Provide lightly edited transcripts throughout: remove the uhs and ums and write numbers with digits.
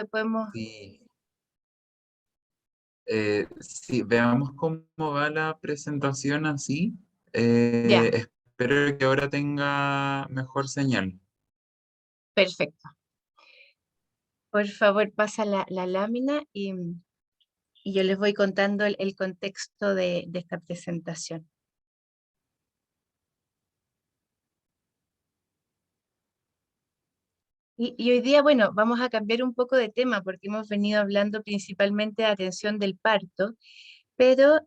podemos... Sí, sí, veamos cómo va la presentación así. Ya, Espero que ahora tenga mejor señal. perfecto. Por favor, pasa la lámina y yo les voy contando el contexto de esta presentación. Y hoy día, bueno, vamos a cambiar un poco de tema porque hemos venido hablando principalmente de atención del parto, pero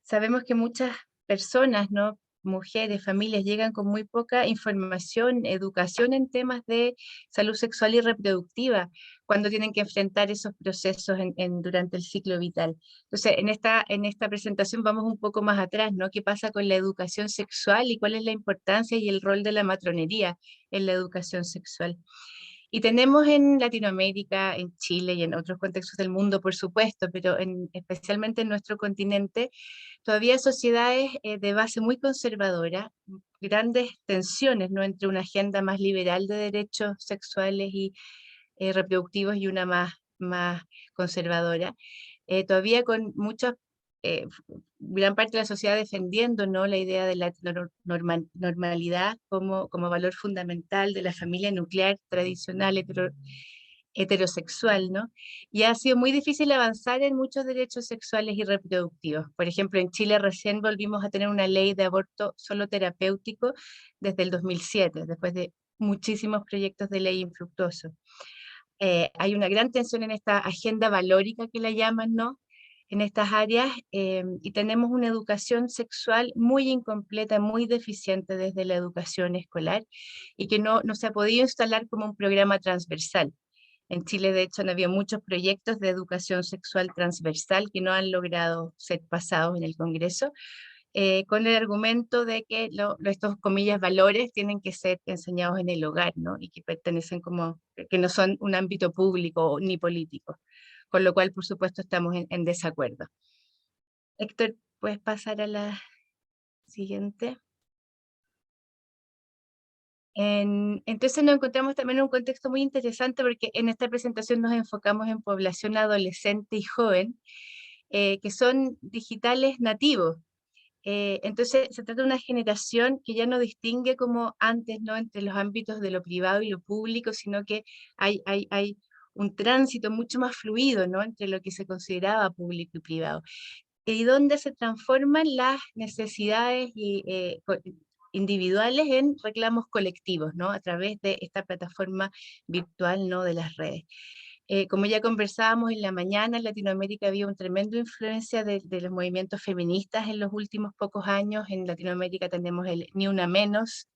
sabemos que muchas personas, ¿no? Mujeres, familias, llegan con muy poca información, educación en temas de salud sexual y reproductiva, cuando tienen que enfrentar esos procesos durante el ciclo vital. Entonces, en esta presentación vamos un poco más atrás, ¿no? ¿Qué pasa con la educación sexual y cuál es la importancia y el rol de la matronería en la educación sexual? Y tenemos en Latinoamérica, en Chile y en otros contextos del mundo, por supuesto, pero especialmente en nuestro continente, todavía sociedades de base muy conservadora, grandes tensiones, ¿no? Entre una agenda más liberal de derechos sexuales y reproductivos y una más conservadora, todavía con muchos, gran parte de la sociedad defendiendo, ¿no? La idea de la normalidad como valor fundamental de la familia nuclear tradicional heterosexual, ¿no? Y ha sido muy difícil avanzar en muchos derechos sexuales y reproductivos. Por ejemplo, en Chile recién volvimos a tener una ley de aborto solo terapéutico desde el 2007, después de muchísimos proyectos de ley infructuosos. Hay una gran tensión en esta agenda valórica que la llaman, ¿no? En estas áreas, y tenemos una educación sexual muy incompleta, muy deficiente desde la educación escolar, y que no se ha podido instalar como un programa transversal. En Chile, de hecho, han habido muchos proyectos de educación sexual transversal que no han logrado ser pasados en el Congreso, con el argumento de que estos, comillas, valores tienen que ser enseñados en el hogar, ¿no? Y que pertenecen como, que no son un ámbito público ni político, con lo cual, por supuesto, estamos en desacuerdo. Héctor, ¿puedes pasar a la siguiente? Entonces nos encontramos también en un contexto muy interesante porque en esta presentación nos enfocamos en población adolescente y joven, que son digitales nativos. Entonces se trata de una generación que ya no distingue como antes, ¿no? Entre los ámbitos de lo privado y lo público, sino que hay un tránsito mucho más fluido, ¿no? Entre lo que se consideraba público y privado, y donde se transforman las necesidades individuales en reclamos colectivos, ¿no? A través de esta plataforma virtual, ¿no? De las redes. Como ya conversábamos en la mañana, en Latinoamérica había un tremendo influencia de los movimientos feministas en los últimos pocos años. En Latinoamérica tenemos el Ni Una Menos,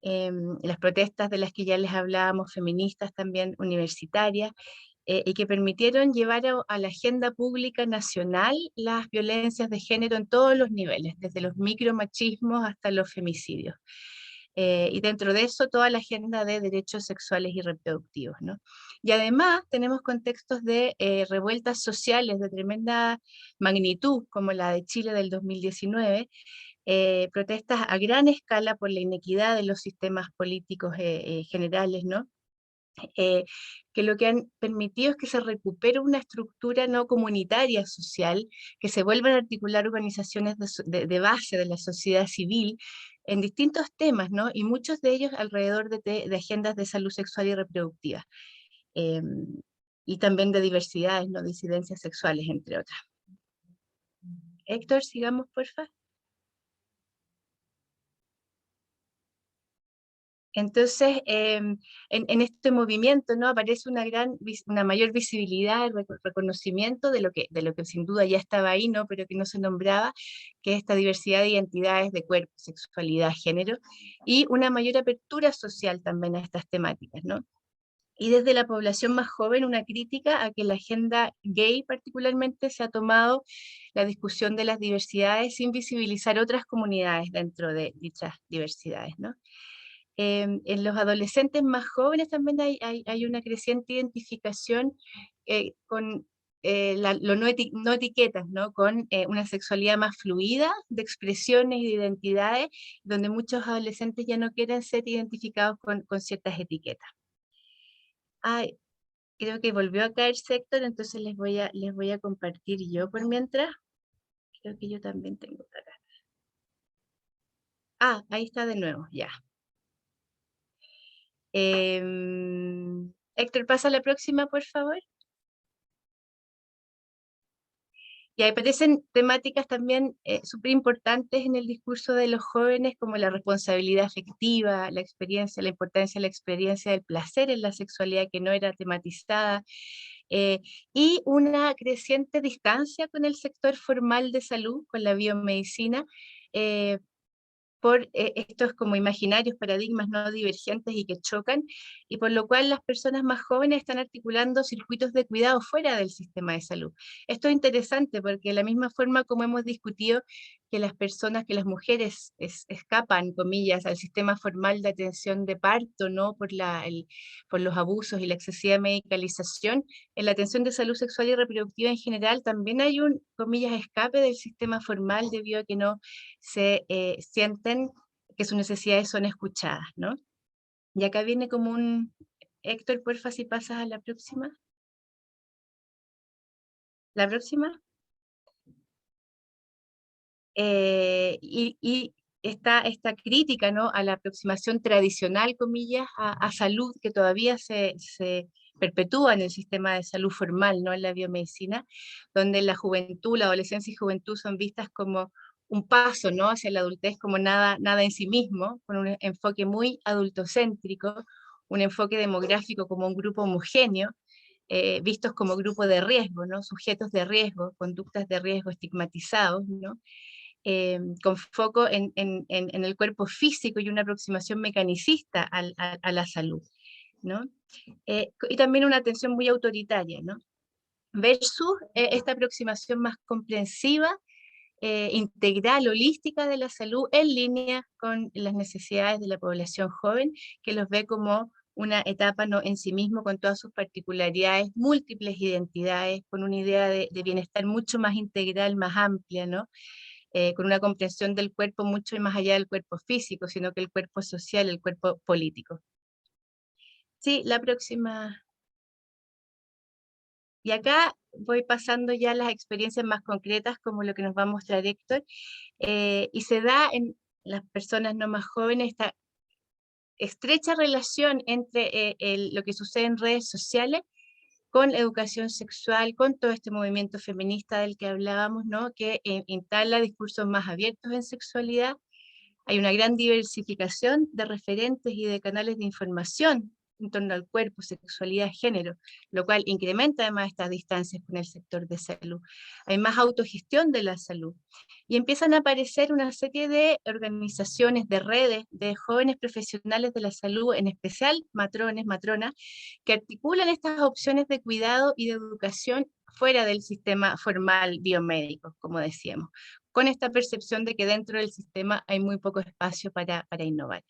las protestas de las que ya les hablábamos, feministas también universitarias, y que permitieron llevar a la agenda pública nacional las violencias de género en todos los niveles, desde los micromachismos hasta los femicidios. Y dentro de eso toda la agenda de derechos sexuales y reproductivos, ¿no? Y además tenemos contextos de revueltas sociales de tremenda magnitud, como la de Chile del 2019, protestas a gran escala por la inequidad de los sistemas políticos generales, ¿no? eh, que lo que han permitido es que se recupere una estructura no comunitaria social, que se vuelvan a articular organizaciones de base de la sociedad civil en distintos temas, ¿no? Y muchos de ellos alrededor de agendas de salud sexual y reproductiva, eh, y también de diversidades, ¿no? Disidencias sexuales, entre otras. Héctor, sigamos, porfa. Entonces, en este movimiento, ¿no? Aparece una mayor visibilidad, reconocimiento de lo que sin duda ya estaba ahí, ¿no? Pero que no se nombraba, que es esta diversidad de identidades de cuerpo, sexualidad, género, y una mayor apertura social también a estas temáticas, ¿no? Y desde la población más joven, una crítica a que la agenda gay particularmente se ha tomado la discusión de las diversidades sin visibilizar otras comunidades dentro de dichas diversidades, ¿no? En los adolescentes más jóvenes también hay una creciente identificación con lo no etiquetas, ¿no? Con una sexualidad más fluida de expresiones y de identidades, donde muchos adolescentes ya no quieren ser identificados con ciertas etiquetas. Ay, Creo que volvió a caer Héctor, entonces les voy a compartir yo por mientras. Creo que yo también tengo que acá. Ah, ahí está de nuevo, ya. Héctor, pasa a la próxima, por favor. Y ahí aparecen temáticas también súper importantes en el discurso de los jóvenes, como la responsabilidad afectiva, la experiencia, la importancia de la experiencia del placer en la sexualidad que no era tematizada, eh, y una creciente distancia con el sector formal de salud, con la biomedicina, eh, por estos como imaginarios, paradigmas no divergentes y que chocan, y por lo cual las personas más jóvenes están articulando circuitos de cuidado fuera del sistema de salud. Esto es interesante porque de la misma forma como hemos discutido que las personas, que las mujeres escapan, comillas, al sistema formal de atención de parto, ¿no? Por los abusos y la excesiva medicalización, en la atención de salud sexual y reproductiva en general también hay un, comillas, escape del sistema formal debido a que no se sienten que sus necesidades son escuchadas, ¿no? Y acá viene como un... Héctor, porfa, si pasas a la próxima. La próxima. Y esta crítica, ¿no? A la aproximación tradicional, comillas, a salud que todavía se perpetúa en el sistema de salud formal, ¿no? En la biomedicina, donde la juventud, la adolescencia y juventud son vistas como un paso, ¿no? Hacia la adultez como nada, nada en sí mismo, con un enfoque muy adultocéntrico, un enfoque demográfico como un grupo homogéneo, vistos como grupo de riesgo, ¿no? Sujetos de riesgo, conductas de riesgo estigmatizados, ¿no? Con foco en el cuerpo físico y una aproximación mecanicista a la salud, ¿no? Y también una atención muy autoritaria, ¿no? Versus esta aproximación más comprensiva, integral, holística de la salud en línea con las necesidades de la población joven, que los ve como una etapa no en sí mismo, con todas sus particularidades, múltiples identidades, con una idea de bienestar mucho más integral, más amplia, ¿no? Con una comprensión del cuerpo mucho más allá del cuerpo físico, sino que el cuerpo social, el cuerpo político. Sí, la próxima. Y acá voy pasando ya las experiencias más concretas, como lo que nos va a mostrar Héctor, y se da en las personas no más jóvenes esta estrecha relación entre lo que sucede en redes sociales con educación sexual, con todo este movimiento feminista del que hablábamos, ¿no? Que instala discursos más abiertos en sexualidad. Hay una gran diversificación de referentes y de canales de información en torno al cuerpo, sexualidad, género, lo cual incrementa además estas distancias con el sector de salud. Hay más autogestión de la salud. Y empiezan a aparecer una serie de organizaciones, de redes, de jóvenes profesionales de la salud, en especial matrones, matronas, que articulan estas opciones de cuidado y de educación fuera del sistema formal biomédico, como decíamos, con esta percepción de que dentro del sistema hay muy poco espacio para innovar.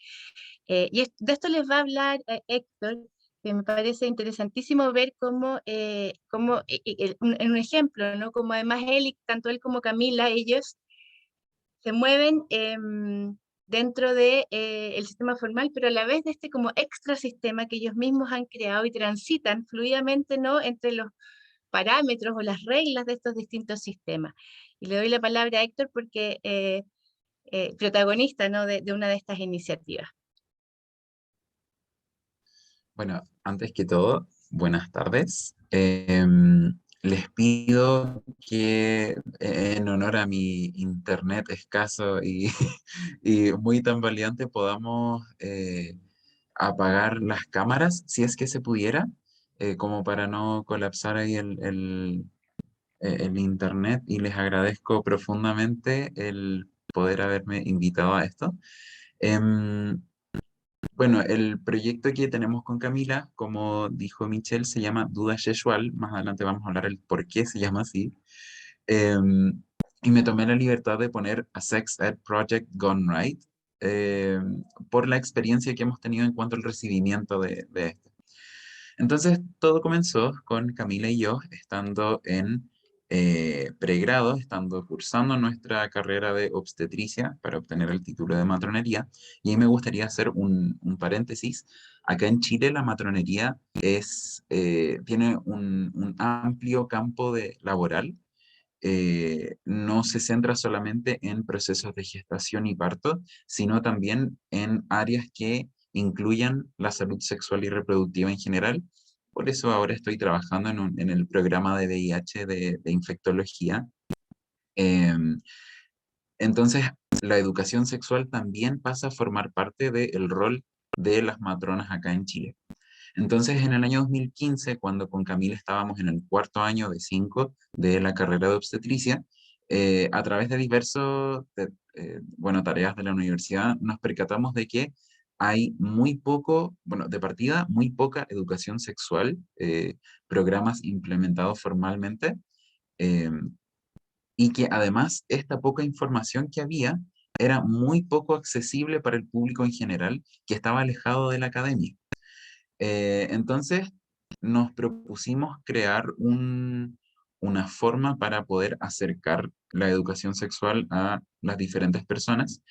De esto les va a hablar Héctor, que me parece interesantísimo ver cómo, en un ejemplo, ¿no? Como además él, y tanto él como Camila, ellos se mueven dentro de, el sistema formal, pero a la vez de este como extra sistema que ellos mismos han creado y transitan fluidamente, ¿no? Entre los parámetros o las reglas de estos distintos sistemas. Y le doy la palabra a Héctor porque protagonista, ¿no? de una de estas iniciativas. Bueno, antes que todo, buenas tardes. Les pido que en honor a mi internet escaso y, y muy tambaleante podamos apagar las cámaras, si es que se pudiera, como para no colapsar ahí el internet. Y les agradezco profundamente el poder haberme invitado a esto. Em, bueno, el proyecto que tenemos con Camila, como dijo Michelle, se llama Duda Sexual. Más adelante vamos a hablar el por qué se llama así. Y me tomé la libertad de poner a Sex Ed Project Gone Right, por la experiencia que hemos tenido en cuanto al recibimiento de esto. Entonces, todo comenzó con Camila y yo estando en pregrado, estando cursando nuestra carrera de obstetricia para obtener el título de matronería. Y ahí me gustaría hacer un paréntesis. Acá en Chile la matronería tiene un amplio campo laboral. No se centra solamente en procesos de gestación y parto, sino también en áreas que incluyan la salud sexual y reproductiva en general. Por eso ahora estoy trabajando en el programa de VIH de infectología. Em, entonces, la educación sexual también pasa a formar parte del rol de las matronas acá en Chile. Entonces, en el año 2015, cuando con Camila estábamos en el cuarto año de 5 de la carrera de obstetricia, a través de bueno, tareas de la universidad, nos percatamos de que hay muy poco, bueno, de partida, muy poca educación sexual, programas implementados formalmente, eh, y que además esta poca información que había era muy poco accesible para el público en general, que estaba alejado de la academia. Entonces nos propusimos crear una forma para poder acercar la educación sexual a las diferentes personas.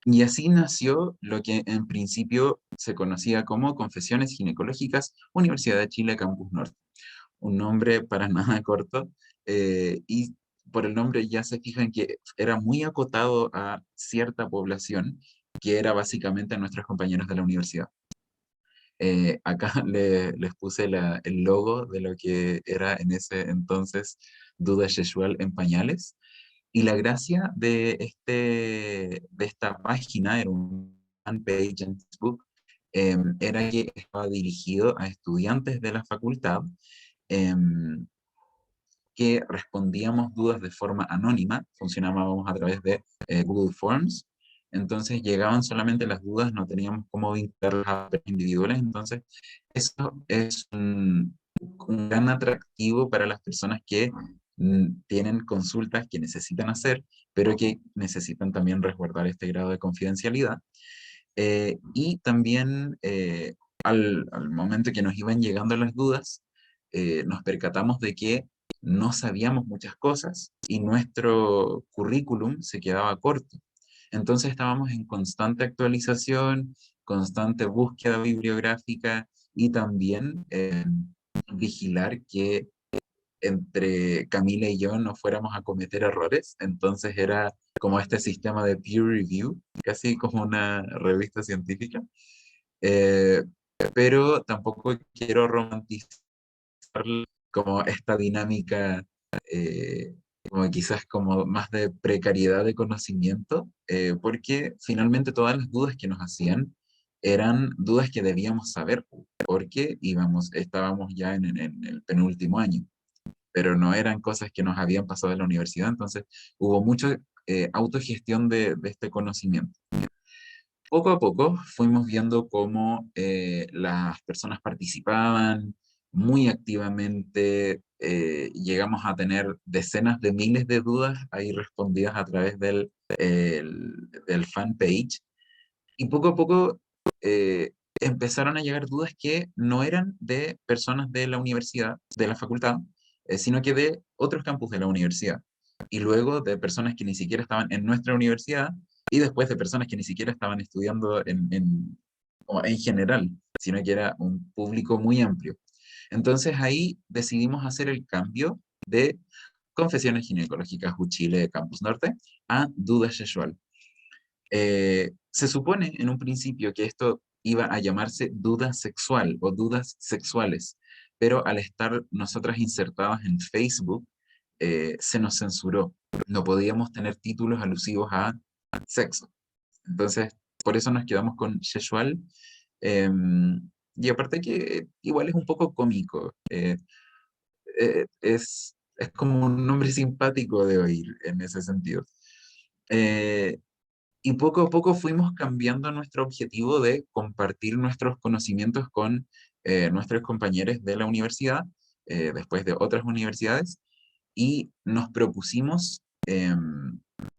Y así nació lo que en principio se conocía como Confesiones Ginecológicas, Universidad de Chile, Campus Norte. Un nombre para nada corto, y por el nombre ya se fijan que era muy acotado a cierta población, que era básicamente nuestros compañeros de la universidad. Acá les puse el logo de lo que era en ese entonces Duda Sexual en pañales. Y la gracia de esta página, era un fanpage en Facebook, era que estaba dirigido a estudiantes de la facultad, em, que respondíamos dudas de forma anónima, funcionábamos a través de Google Forms. Entonces llegaban solamente las dudas, no teníamos cómo vincularlas a individuales. Entonces eso es un gran atractivo para las personas que tienen consultas que necesitan hacer, pero que necesitan también resguardar este grado de confidencialidad. Y también al momento que nos iban llegando las dudas, nos percatamos de que no sabíamos muchas cosas y nuestro currículum se quedaba corto. Entonces estábamos en constante actualización, constante búsqueda bibliográfica y también vigilar que entre Camila y yo no fuéramos a cometer errores. Entonces era como este sistema de peer review, casi como una revista científica. Eh, pero tampoco quiero romantizar como esta dinámica, como quizás como más de precariedad de conocimiento, porque finalmente todas las dudas que nos hacían eran dudas que debíamos saber, porque estábamos ya en el penúltimo año, pero no eran cosas que nos habían pasado en la universidad. Entonces hubo mucha autogestión de este conocimiento. Poco a poco fuimos viendo cómo las personas participaban muy activamente. Llegamos a tener decenas de miles de dudas ahí respondidas a través del fanpage, y poco a poco empezaron a llegar dudas que no eran de personas de la universidad, de la facultad, sino que de otros campus de la universidad. Y luego de personas que ni siquiera estaban en nuestra universidad, y después de personas que ni siquiera estaban estudiando o en general, sino que era un público muy amplio. Entonces ahí decidimos hacer el cambio de Confesiones Ginecológicas Uchile Campus Norte a Duda Sexual. Se supone en un principio que esto iba a llamarse duda sexual o dudas sexuales, pero al estar nosotras insertadas en Facebook, se nos censuró. No podíamos tener títulos alusivos a sexo. Entonces, por eso nos quedamos con sexual. Y aparte que igual es un poco cómico. Es como un nombre simpático de oír en ese sentido. Eh, y poco a poco fuimos cambiando nuestro objetivo de compartir nuestros conocimientos con nuestros compañeros de la universidad, después de otras universidades, y nos propusimos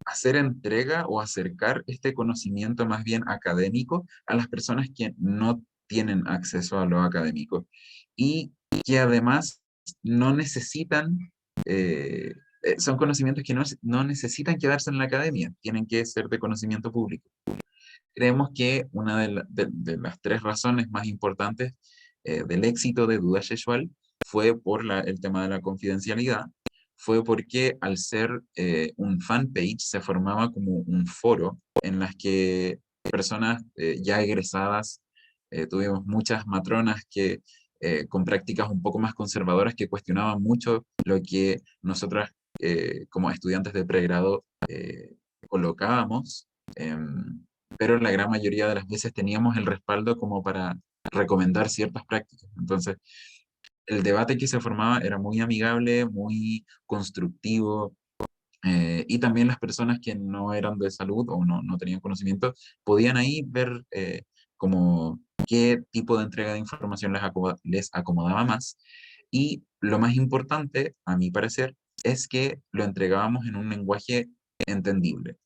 hacer entrega o acercar este conocimiento más bien académico a las personas que no tienen acceso a lo académico y que además no necesitan son conocimientos que no necesitan quedarse en la academia, tienen que ser de conocimiento público. Creemos que una de las tres razones más importantes del éxito de Duda Sexual fue por el tema de la confidencialidad, fue porque al ser un fanpage se formaba como un foro en las que personas ya egresadas, tuvimos muchas matronas que con prácticas un poco más conservadoras que cuestionaban mucho lo que nosotras como estudiantes de pregrado colocábamos. Pero la gran mayoría de las veces teníamos el respaldo como para recomendar ciertas prácticas. Entonces, el debate que se formaba era muy amigable, muy constructivo, y también las personas que no eran de salud o no tenían conocimiento podían ahí ver como qué tipo de entrega de información les acomodaba más. Y lo más importante, a mi parecer, es que lo entregábamos en un lenguaje entendible.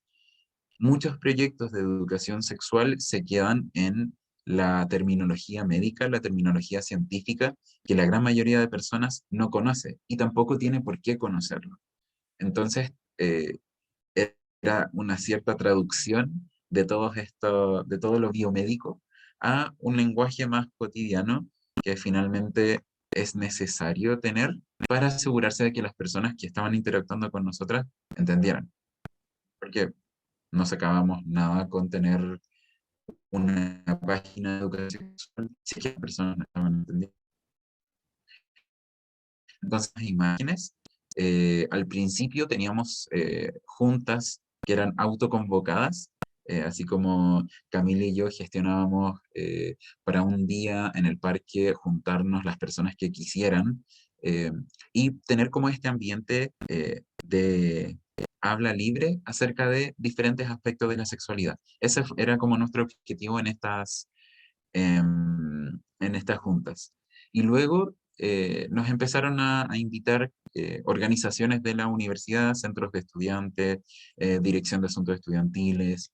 Muchos proyectos de educación sexual se quedan en la terminología médica, la terminología científica, que la gran mayoría de personas no conoce y tampoco tiene por qué conocerlo. Entonces, era una cierta traducción de de todo lo biomédico a un lenguaje más cotidiano que finalmente es necesario tener para asegurarse de que las personas que estaban interactuando con nosotras entendieran. Porque no sacábamos nada con tener una página de educación sexual si es que las personas no estaban entendiendo. Entonces, las imágenes, al principio teníamos juntas que eran autoconvocadas, así como Camila y yo gestionábamos para un día en el parque juntarnos las personas que quisieran eh, y tener como este ambiente de habla libre acerca de diferentes aspectos de la sexualidad. Ese era como nuestro objetivo en estas juntas. Y luego nos empezaron a invitar organizaciones de la universidad, centros de estudiantes, dirección de asuntos estudiantiles,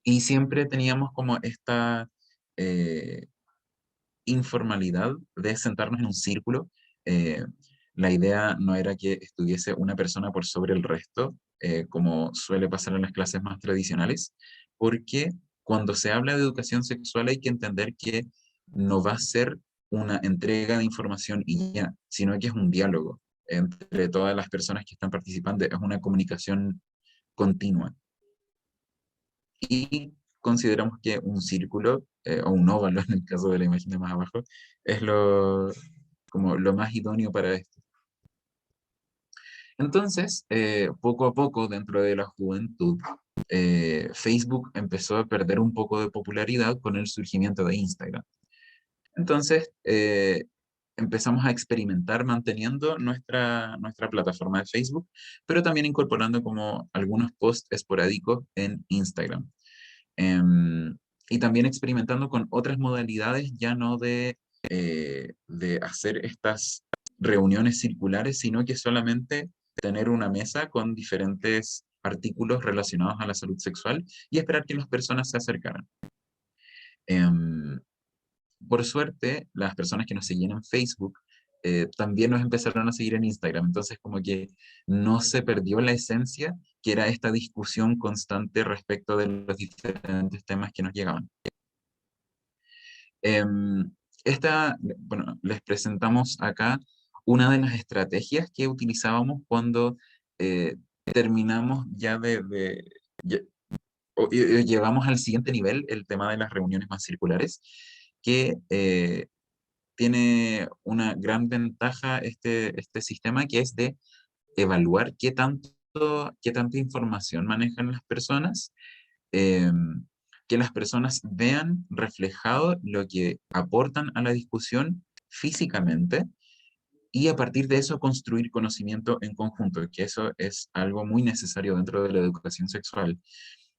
y siempre teníamos como esta eh, informalidad de sentarnos en un círculo. Eh, la idea no era que estuviese una persona por sobre el resto, como suele pasar en las clases más tradicionales, porque cuando se habla de educación sexual hay que entender que no va a ser una entrega de información y ya, sino que es un diálogo entre todas las personas que están participando, es una comunicación continua. Y consideramos que un círculo, o un óvalo en el caso de la imagen de más abajo, es como lo más idóneo para esto. Entonces, poco a poco, dentro de la juventud, Facebook empezó a perder un poco de popularidad con el surgimiento de Instagram. Entonces, empezamos a experimentar manteniendo nuestra plataforma de Facebook, pero también incorporando como algunos posts esporádicos en Instagram. Y también experimentando con otras modalidades, ya no de hacer estas reuniones circulares, sino que solamente tener una mesa con diferentes artículos relacionados a la salud sexual y esperar que las personas se acercaran. Em, por suerte, las personas que nos seguían en Facebook también nos empezaron a seguir en Instagram, entonces como que no se perdió la esencia, que era esta discusión constante respecto de los diferentes temas que nos llegaban. Bueno, les presentamos acá una de las estrategias que utilizábamos cuando eh, terminamos ya ya- y llevamos al siguiente nivel el tema de las reuniones más circulares, que tiene una gran ventaja este sistema, que es de evaluar qué tanta información manejan las personas, eh, que las personas vean reflejado lo que aportan a la discusión físicamente y a partir de eso construir conocimiento en conjunto, que eso es algo muy necesario dentro de la educación sexual.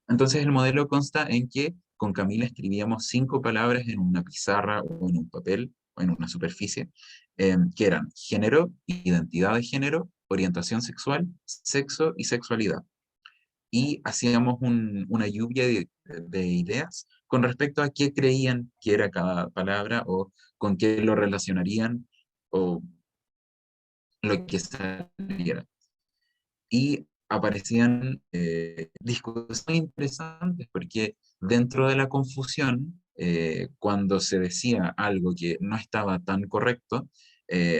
Entonces el modelo consta en que con Camila escribíamos 5 palabras en una pizarra o en un papel o en una superficie, que eran género, identidad de género, orientación sexual, sexo y sexualidad. Y hacíamos una lluvia de ideas con respecto a qué creían que era cada palabra o con qué lo relacionarían o lo que saliera. Y aparecían discusiones muy interesantes porque dentro de la confusión, cuando se decía algo que no estaba tan correcto,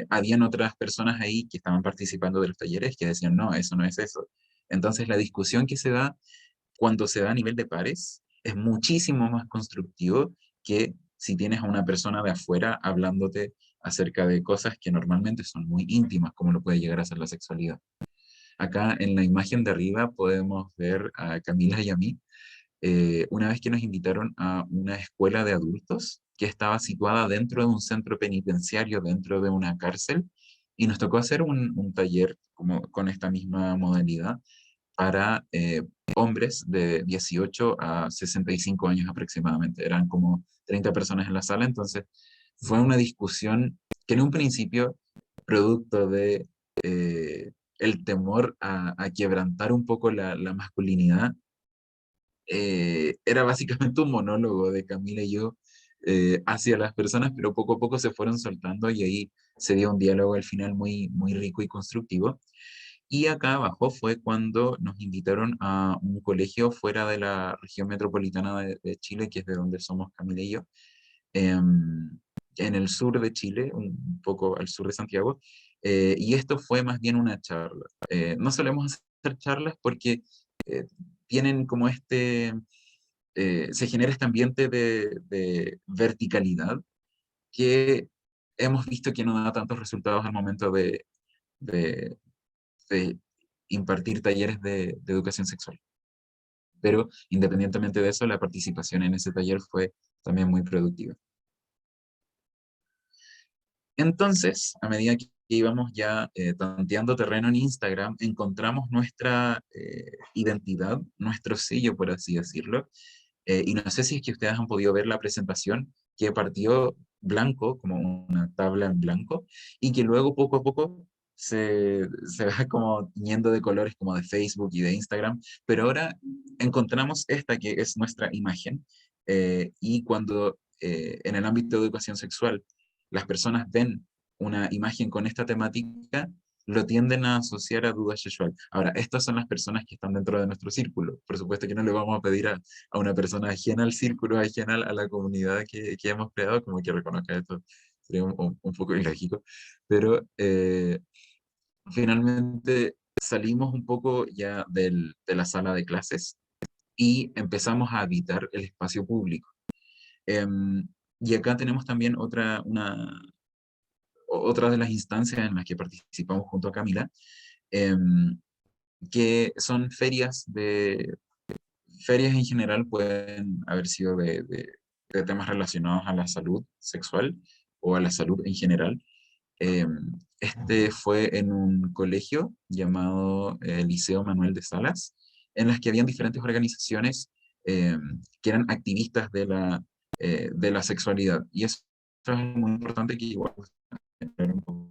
habían otras personas ahí que estaban participando de los talleres que decían, no, eso no es eso. Entonces la discusión que se da cuando se da a nivel de pares es muchísimo más constructivo que si tienes a una persona de afuera hablándote acerca de cosas que normalmente son muy íntimas, como lo puede llegar a ser la sexualidad. Acá en la imagen de arriba podemos ver a Camila y a mí, una vez que nos invitaron a una escuela de adultos que estaba situada dentro de un centro penitenciario, dentro de una cárcel, y nos tocó hacer un taller como, con esta misma modalidad para hombres de 18 a 65 años aproximadamente. Eran como 30 personas en la sala, entonces fue una discusión que en un principio, producto de el temor a quebrantar un poco la masculinidad, era básicamente un monólogo de Camila y yo hacia las personas, pero poco a poco se fueron soltando y ahí se dio un diálogo al final muy, muy rico y constructivo. Y acá abajo fue cuando nos invitaron a un colegio fuera de la región metropolitana de Chile, que es de donde somos Camila y yo, em, en el sur de Chile, un poco al sur de Santiago, y esto fue más bien una charla. No solemos hacer charlas porque eh, tienen como se genera este ambiente de verticalidad que hemos visto que no da tantos resultados al momento de, de impartir talleres de educación sexual. Pero independientemente de eso, la participación en ese taller fue también muy productiva. Entonces, a medida que íbamos ya tanteando terreno en Instagram, encontramos nuestra identidad, nuestro sello, por así decirlo. Y no sé si es que ustedes han podido ver la presentación que partió blanco, como una tabla en blanco, y que luego poco a poco se va como tiñendo de colores como de Facebook y de Instagram, pero ahora encontramos esta que es nuestra imagen, y cuando en el ámbito de educación sexual las personas ven una imagen con esta temática, lo tienden a asociar a duda sexual. Ahora, estas son las personas que están dentro de nuestro círculo. Por supuesto que no le vamos a pedir a una persona ajena al círculo, ajena a la comunidad que hemos creado, como que reconozca esto. Sería un poco ilógico. Pero finalmente salimos un poco ya de la sala de clases y empezamos a habitar el espacio público. Em, y acá tenemos también otra de las instancias en las que participamos junto a Camila, em, que son ferias en general pueden haber sido de temas relacionados a la salud sexual o a la salud en general. Este fue en un colegio llamado Liceo Manuel de Salas, en las que habían diferentes organizaciones que eran activistas de la sexualidad. Y eso es muy importante que igual un poco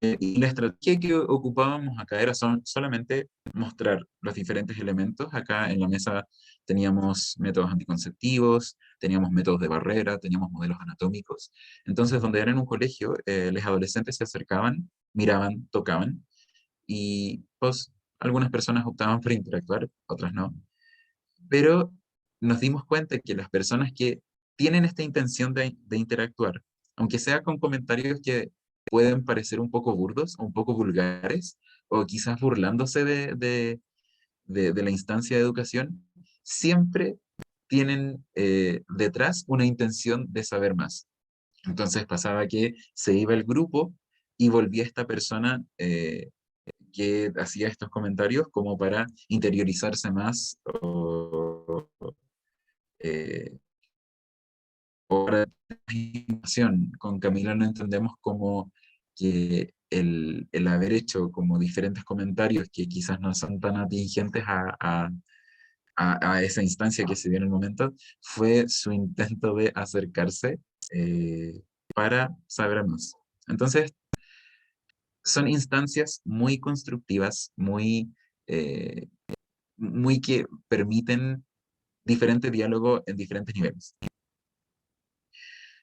y la estrategia que ocupábamos acá era solamente mostrar los diferentes elementos. Acá en la mesa teníamos métodos anticonceptivos, teníamos métodos de barrera, teníamos modelos anatómicos. Entonces, donde era en un colegio, los adolescentes se acercaban, miraban, tocaban, y pues algunas personas optaban por interactuar, otras no. Pero nos dimos cuenta que las personas que tienen esta intención de interactuar, aunque sea con comentarios que pueden parecer un poco burdos o un poco vulgares, o quizás burlándose de la instancia de educación, siempre tienen detrás una intención de saber más. Entonces pasaba que se iba el grupo y volvía esta persona que hacía estos comentarios como para interiorizarse más eh, por información. Con Camila no entendemos como que el haber hecho como diferentes comentarios que quizás no son tan atingentes a esa instancia que se dio en el momento, fue su intento de acercarse para saber más. Entonces, son instancias muy constructivas, eh, muy que permiten diferente diálogo en diferentes niveles.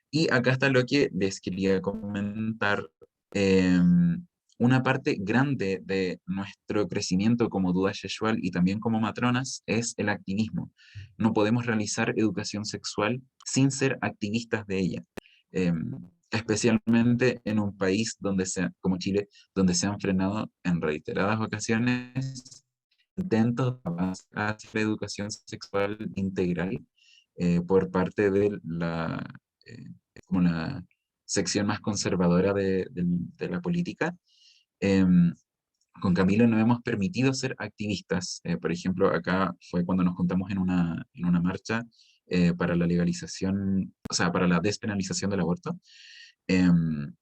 Y acá está lo que les quería comentar. em, una parte grande de nuestro crecimiento como Duda Sexual y también como matronas es el activismo. No podemos realizar educación sexual sin ser activistas de ella. Especialmente en un país como Chile, donde se han frenado en reiteradas ocasiones intentos de avanzar hacia la educación sexual integral por parte de eh, como la sección más conservadora de la política. Em, con Camilo nos hemos permitido ser activistas. Por ejemplo, acá fue cuando nos juntamos en una marcha para la legalización, o sea, para la despenalización del aborto. Em,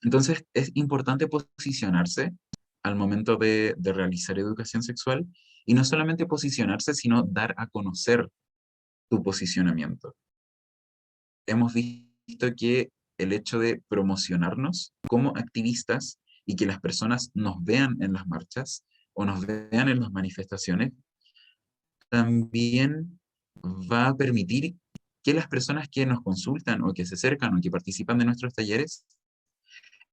entonces, es importante posicionarse al momento de realizar educación sexual y no solamente posicionarse, sino dar a conocer tu posicionamiento. Hemos visto que el hecho de promocionarnos como activistas y que las personas nos vean en las marchas o nos vean en las manifestaciones, también va a permitir que las personas que nos consultan o que se acercan o que participan de nuestros talleres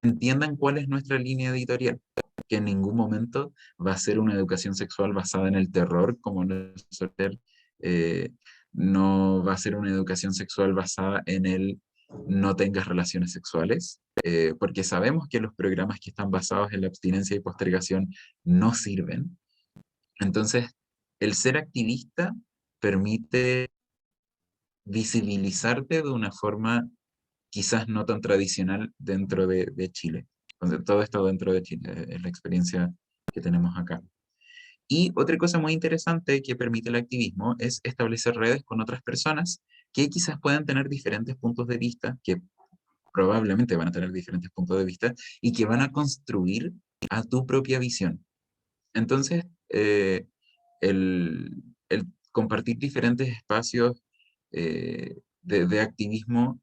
entiendan cuál es nuestra línea editorial, que en ningún momento va a ser una educación sexual basada en el terror, como no suele ser, no va a ser una educación sexual basada en el no tengas relaciones sexuales, porque sabemos que los programas que están basados en la abstinencia y postergación no sirven. Entonces, el ser activista permite visibilizarte de una forma quizás no tan tradicional dentro de Chile. Entonces, todo esto dentro de Chile es la experiencia que tenemos acá. Y otra cosa muy interesante que permite el activismo es establecer redes con otras personas que quizás puedan tener diferentes puntos de vista, que probablemente van a tener diferentes puntos de vista y que van a construir a tu propia visión. Entonces, el, el compartir diferentes espacios de activismo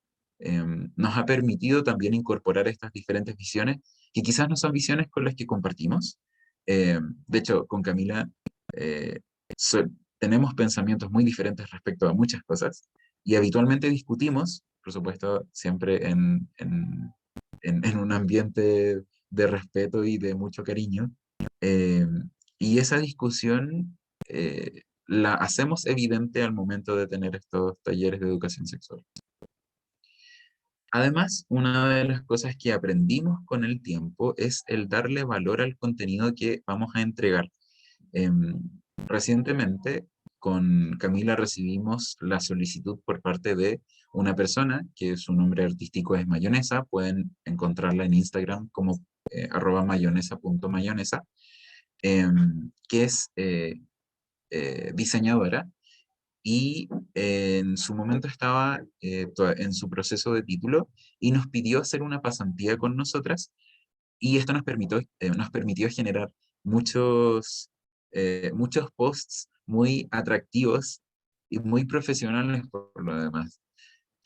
nos ha permitido también incorporar estas diferentes visiones, que quizás no son visiones con las que compartimos. De hecho, con Camila eh, so- tenemos pensamientos muy diferentes respecto a muchas cosas y habitualmente discutimos, por supuesto, siempre en un ambiente de respeto y de mucho cariño. eh, y esa discusión la hacemos evidente al momento de tener estos talleres de educación sexual. Además, una de las cosas que aprendimos con el tiempo es el darle valor al contenido que vamos a entregar. Em, Recientemente, con Camila recibimos la solicitud por parte de una persona que su nombre artístico es Mayonesa. Pueden encontrarla en Instagram como @mayonesa.mayonesa, que es diseñadora y en su momento estaba en su proceso de título y nos pidió hacer una pasantía con nosotras y esto nos permitió generar muchos posts muy atractivos y muy profesionales por lo demás.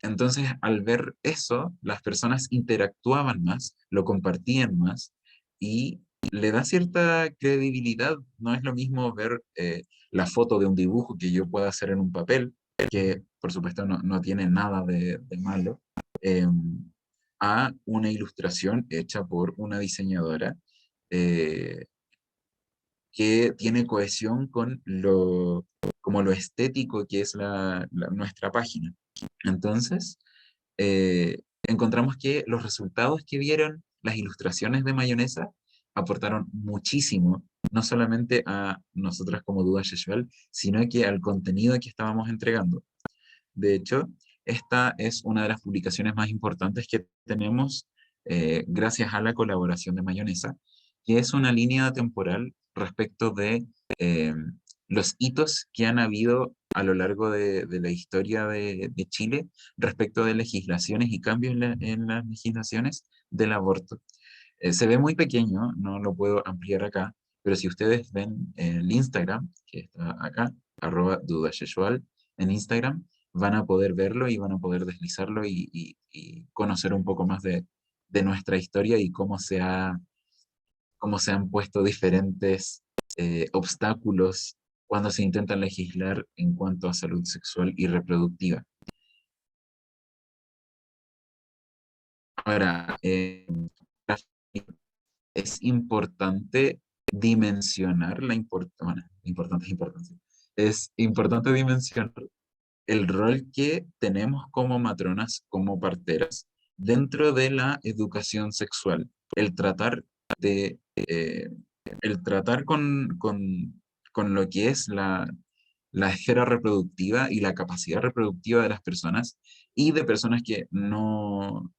Entonces, al ver eso, las personas interactuaban más, lo compartían más y le da cierta credibilidad. No es lo mismo ver la foto de un dibujo que yo pueda hacer en un papel, que por supuesto no tiene nada de malo, eh, a una ilustración hecha por una diseñadora eh, que tiene cohesión con como lo estético que es nuestra página. Entonces, encontramos que los resultados que vieron las ilustraciones de Mayonesa aportaron muchísimo, no solamente a nosotras como Duda Sexual, sino que al contenido que estábamos entregando. De hecho, esta es una de las publicaciones más importantes que tenemos gracias a la colaboración de Mayonesa, que es una línea temporal respecto de eh, los hitos que han habido a lo largo de la historia de Chile respecto de legislaciones y cambios en las legislaciones del aborto. Se ve muy pequeño, no lo puedo ampliar acá, pero si ustedes ven el Instagram, que está acá, @dudasexual en Instagram, van a poder verlo y van a poder deslizarlo y conocer un poco más de nuestra historia y cómo se han puesto diferentes obstáculos cuando se intenta legislar en cuanto a salud sexual y reproductiva. Ahora, la es importante dimensionar bueno, importante es importante. Es importante dimensionar el rol que tenemos como matronas, como parteras, dentro de la educación sexual. El tratar de, el tratar con lo que es la esfera reproductiva y la capacidad reproductiva de las personas y de personas que no,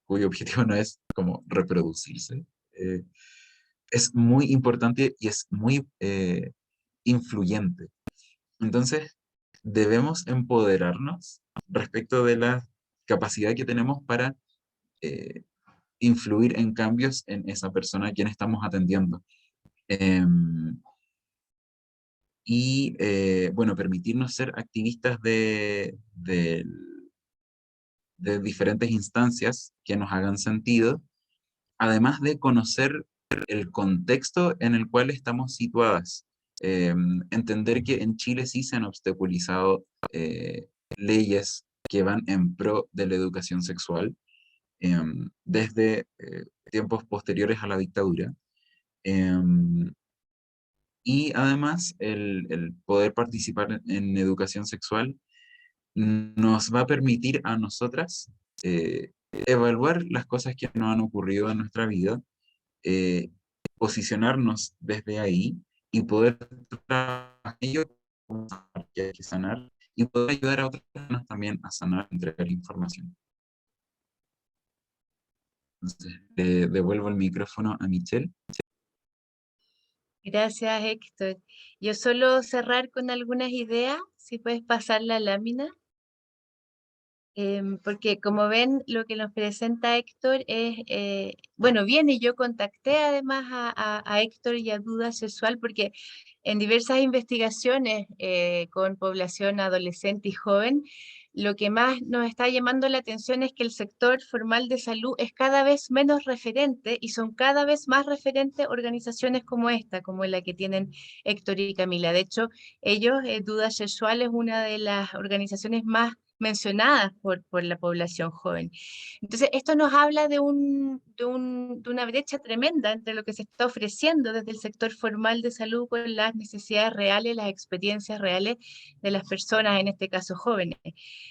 cuyo objetivo no es como reproducirse. eh, es muy importante y es muy influyente. Entonces, debemos empoderarnos respecto de la capacidad que tenemos para eh, influir en cambios en esa persona a quien estamos atendiendo. Em, bueno, permitirnos ser activistas de diferentes instancias que nos hagan sentido, además de conocer el contexto en el cual estamos situadas. Entender que en Chile sí se han obstaculizado leyes que van en pro de la educación sexual desde tiempos posteriores a la dictadura. Em, y además el poder participar en educación sexual nos va a permitir a nosotras evaluar las cosas que nos han ocurrido en nuestra vida, eh, posicionarnos desde ahí y poder trabajar ello que hay que sanar y poder ayudar a otras personas también a sanar, entregar información. Entonces, le devuelvo el micrófono a Michelle. Gracias, Héctor. Yo solo cerrar con algunas ideas, si puedes pasar la lámina. Porque como ven, lo que nos presenta Héctor es, bueno, bien, y yo contacté además a Héctor y a Duda Sexual porque en diversas investigaciones con población adolescente y joven, lo que más nos está llamando la atención es que el sector formal de salud es cada vez menos referente y son cada vez más referentes organizaciones como esta, como la que tienen Héctor y Camila. De hecho, ellos, Duda Sexual es una de las organizaciones más mencionadas por la población joven. Entonces, esto nos habla de una brecha tremenda entre lo que se está ofreciendo desde el sector formal de salud con las necesidades reales, las experiencias reales de las personas, en este caso jóvenes.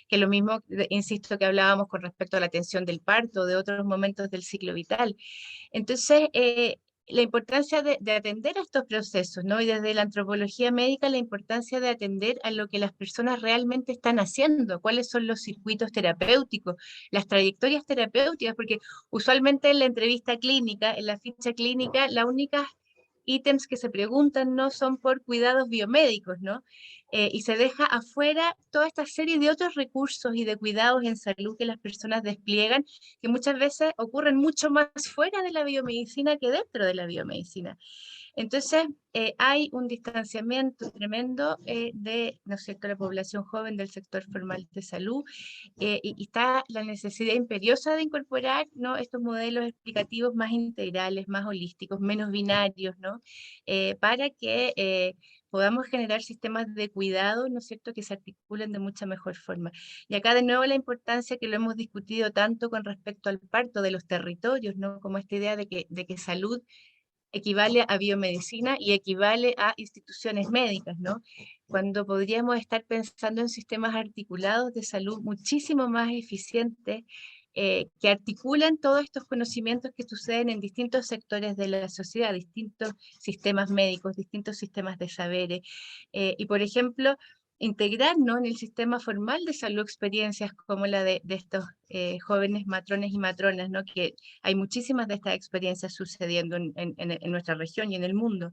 Que lo mismo, insisto, que hablábamos con respecto a la atención del parto, de otros momentos del ciclo vital. Entonces, la importancia de atender a estos procesos, ¿no? Y desde la antropología médica, la importancia de atender a lo que las personas realmente están haciendo, cuáles son los circuitos terapéuticos, las trayectorias terapéuticas, porque usualmente en la entrevista clínica, en la ficha clínica, la única ítems que se preguntan no son por cuidados biomédicos, ¿no? Y se deja afuera toda esta serie de otros recursos y de cuidados en salud que las personas despliegan, que muchas veces ocurren mucho más fuera de la biomedicina que dentro de la biomedicina. Entonces, hay un distanciamiento tremendo de, ¿no es cierto?, la población joven del sector formal de salud, y está la necesidad imperiosa de incorporar, ¿no?, estos modelos explicativos más integrales, más holísticos, menos binarios, ¿no?, para que podamos generar sistemas de cuidado, ¿no es cierto?, que se articulen de mucha mejor forma. Y acá de nuevo la importancia que lo hemos discutido tanto con respecto al parto de los territorios, ¿no?, como esta idea de que salud equivale a biomedicina y equivale a instituciones médicas, ¿no? Cuando podríamos estar pensando en sistemas articulados de salud muchísimo más eficientes, que articulan todos estos conocimientos que suceden en distintos sectores de la sociedad, distintos sistemas médicos, distintos sistemas de saberes. Y por ejemplo, integrar, ¿no?, en el sistema formal de salud experiencias como la de estos jóvenes matrones y matronas, ¿no?, que hay muchísimas de estas experiencias sucediendo en nuestra región y en el mundo.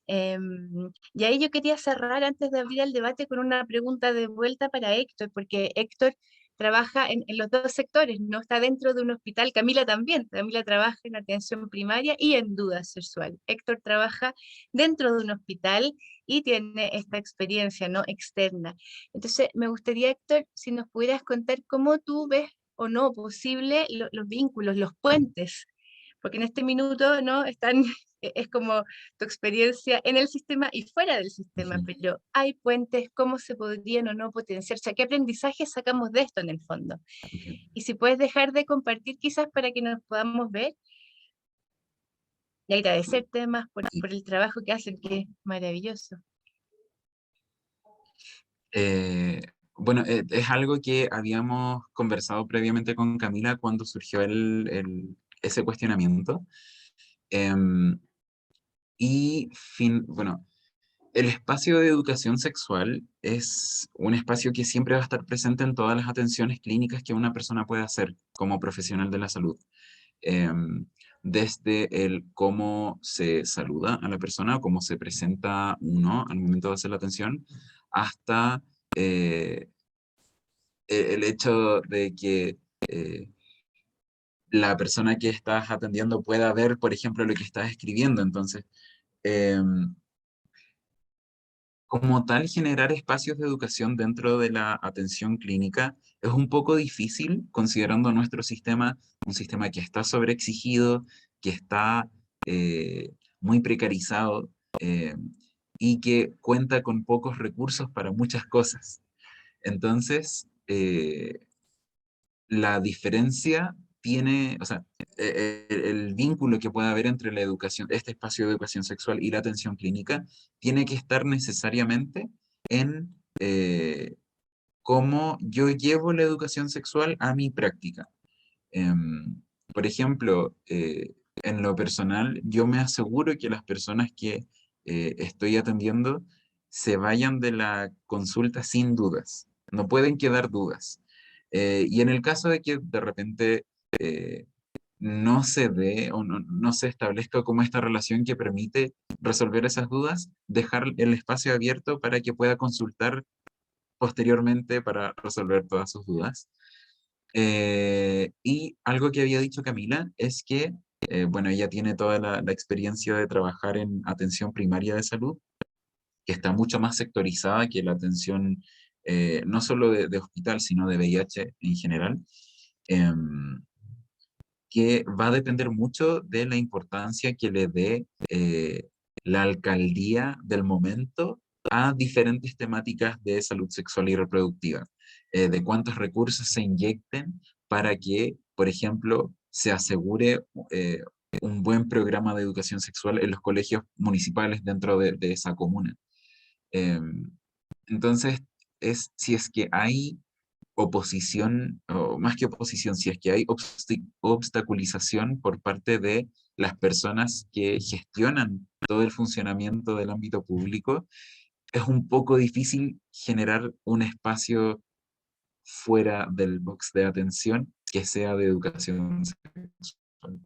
Y ahí yo quería cerrar antes de abrir el debate con una pregunta de vuelta para Héctor, porque Héctor trabaja en los dos sectores, no está dentro de un hospital, Camila también, Camila trabaja en atención primaria y en duda sexual. Héctor trabaja dentro de un hospital y tiene esta experiencia, ¿no?, externa. Entonces, me gustaría, Héctor, si nos pudieras contar cómo tú ves o no posible los vínculos, los puentes, porque en este minuto, ¿no?, están, es como tu experiencia en el sistema y fuera del sistema, Ujú. pero hay puentes, ¿cómo se podrían o no potenciar? O sea, ¿qué aprendizaje sacamos de esto en el fondo? Ok. Y si puedes dejar de compartir quizás para que nos podamos ver. Y agradecerte además por el trabajo que hacen, que es maravilloso. Eh, bueno, es algo que habíamos conversado previamente con Camila cuando surgió ese cuestionamiento. Em, bueno, el espacio de educación sexual es un espacio que siempre va a estar presente en todas las atenciones clínicas que una persona puede hacer como profesional de la salud. Em, Desde el cómo se saluda a la persona, o cómo se presenta uno al momento de hacer la atención, hasta eh, el hecho de que la persona que estás atendiendo pueda ver, por ejemplo, lo que estás escribiendo. Entonces, em, como tal, generar espacios de educación dentro de la atención clínica es un poco difícil considerando nuestro sistema, un sistema que está sobreexigido, que está muy precarizado y que cuenta con pocos recursos para muchas cosas. Entonces, la diferencia tiene, o sea, el vínculo que puede haber entre la educación, este espacio de educación sexual y la atención clínica, tiene que estar necesariamente en cómo yo llevo la educación sexual a mi práctica. Por ejemplo, en lo personal, yo me aseguro que las personas que estoy atendiendo se vayan de la consulta sin dudas. No pueden quedar dudas. Y en el caso de que de repente eh, no se dé o no se establezca como esta relación que permite resolver esas dudas, dejar el espacio abierto para que pueda consultar posteriormente para resolver todas sus dudas. Y algo que había dicho Camila es que, bueno, ella tiene toda la experiencia de trabajar en atención primaria de salud, que está mucho más sectorizada que la atención no solo de hospital, sino de VIH en general, em, que va a depender mucho de la importancia que le dé la alcaldía del momento a diferentes temáticas de salud sexual y reproductiva, de cuántos recursos se inyecten para que, por ejemplo, se asegure un buen programa de educación sexual en los colegios municipales dentro de esa comuna. Em, entonces, si es que hay oposición, o más que oposición, si es que hay obstaculización por parte de las personas que gestionan todo el funcionamiento del ámbito público, es un poco difícil generar un espacio fuera del box de atención que sea de educación sexual.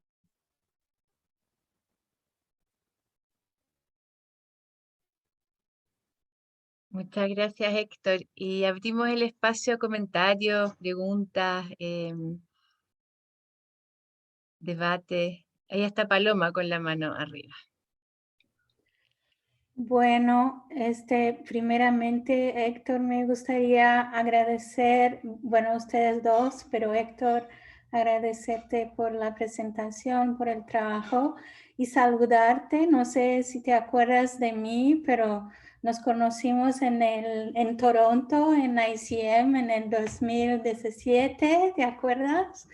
Muchas gracias, Héctor. Y abrimos el espacio a comentarios, preguntas, debate. Ahí está Paloma con la mano arriba. Bueno, primeramente, Héctor, me gustaría agradecer, bueno, a ustedes dos, pero Héctor, agradecerte por la presentación, por el trabajo y saludarte. No sé si te acuerdas de mí, pero nos conocimos en Toronto, en ICM, en el 2017, ¿te acuerdas?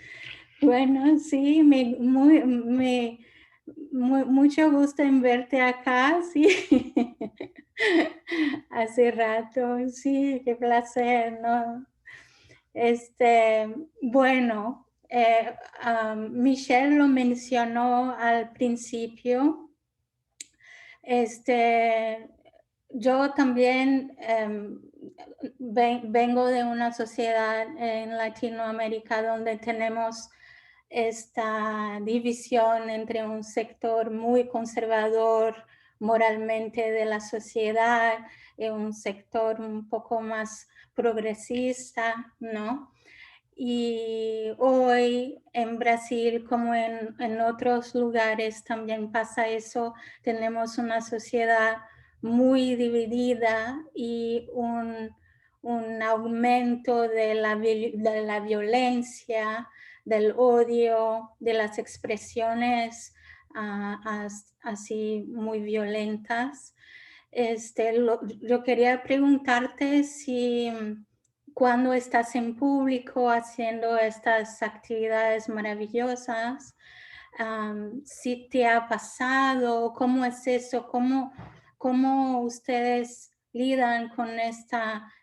Bueno, sí, mucho gusto en verte acá, sí. Hace rato, sí, qué placer, ¿no? Bueno, Michelle lo mencionó al principio. Yo también vengo de una sociedad en Latinoamérica donde tenemos esta división entre un sector muy conservador moralmente de la sociedad y un sector un poco más progresista, ¿no? Y hoy en Brasil, como en otros lugares, también pasa eso. Tenemos una sociedad muy dividida y un aumento de la violencia, del odio, de las expresiones así muy violentas. Yo quería preguntarte si cuando estás en público haciendo estas actividades maravillosas, si te ha pasado, cómo es eso, cómo ustedes lidan con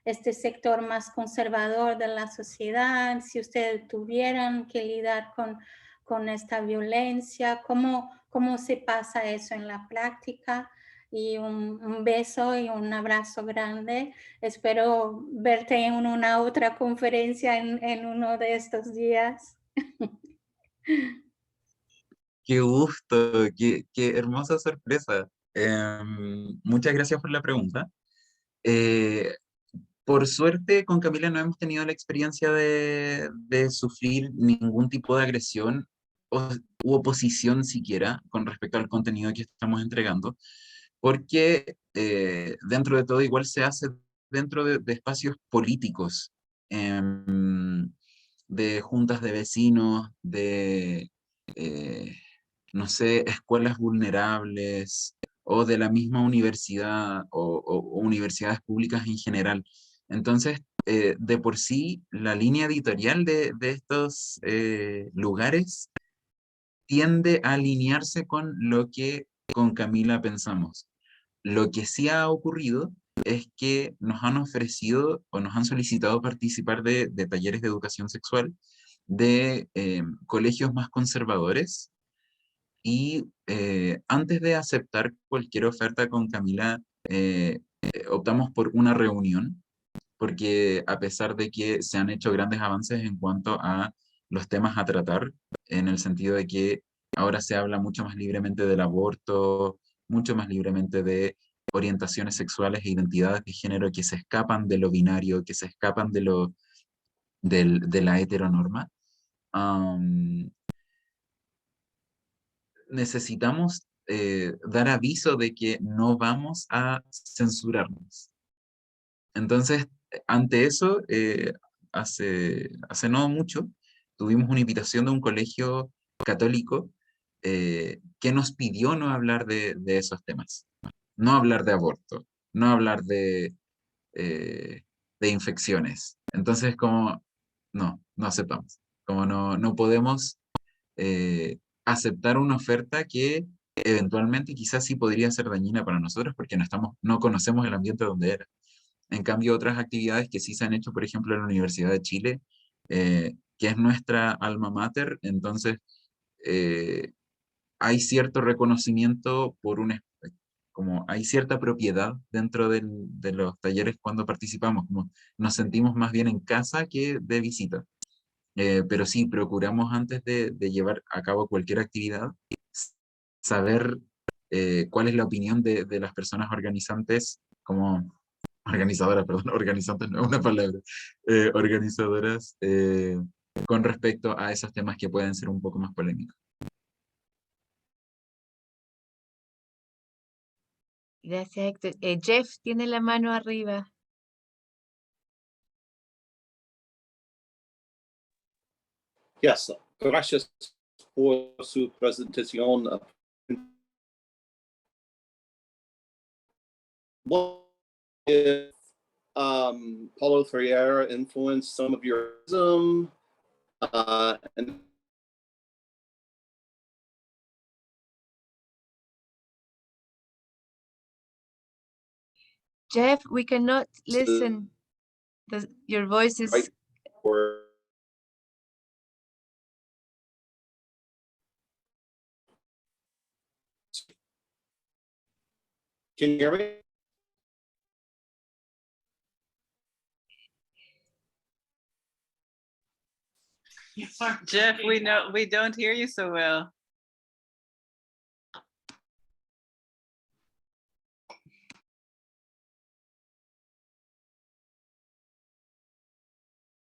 este sector más conservador de la sociedad, si ustedes tuvieran que lidiar con esta violencia, cómo se pasa eso en la práctica. Y un beso y un abrazo grande. Espero verte en una otra conferencia en uno de estos días. Qué gusto, qué hermosa sorpresa. Muchas gracias por la pregunta. Eh, por suerte, con Camila no hemos tenido la experiencia de sufrir ningún tipo de agresión u oposición siquiera con respecto al contenido que estamos entregando, porque dentro de todo igual se hace dentro de espacios políticos, de juntas de vecinos, eh, no sé, escuelas vulnerables o de la misma universidad o universidades públicas en general. Entonces, de por sí, la línea editorial de estos lugares tiende a alinearse con lo que con Camila pensamos. Lo que sí ha ocurrido es que nos han ofrecido o nos han solicitado participar de talleres de educación sexual de colegios más conservadores y antes de aceptar cualquier oferta con Camila, optamos por una reunión, porque a pesar de que se han hecho grandes avances en cuanto a los temas a tratar, en el sentido de que ahora se habla mucho más libremente del aborto, mucho más libremente de orientaciones sexuales e identidades de género que se escapan de lo binario, que se escapan de la heteronorma. Necesitamos dar aviso de que no vamos a censurarnos. Entonces, ante eso, hace no mucho, tuvimos una invitación de un colegio católico que nos pidió no hablar de esos temas, no hablar de aborto, no hablar eh, de infecciones. Entonces, como, no aceptamos, como no podemos aceptar una oferta que eventualmente quizás sí podría ser dañina para nosotros porque no conocemos el ambiente donde era. En cambio, otras actividades que sí se han hecho, por ejemplo, en la Universidad de Chile, que es nuestra alma mater, entonces eh, hay cierto reconocimiento como hay cierta propiedad dentro de los talleres cuando participamos, como nos sentimos más bien en casa que de visita. Pero sí, procuramos antes de llevar a cabo cualquier actividad, saber cuál es la opinión de las personas organizantes, como organizadoras, perdón, organizantes no es una palabra, organizadoras con respecto a esos temas que pueden ser un poco más polémicos. Gracias, Héctor. Jeff tiene la mano arriba. Yes, gracias por su presentación. What if Paulo Freire influenced some of your and Jeff, we cannot listen. Your voice is... right, or can you hear me? Jeff, we don't hear you so well.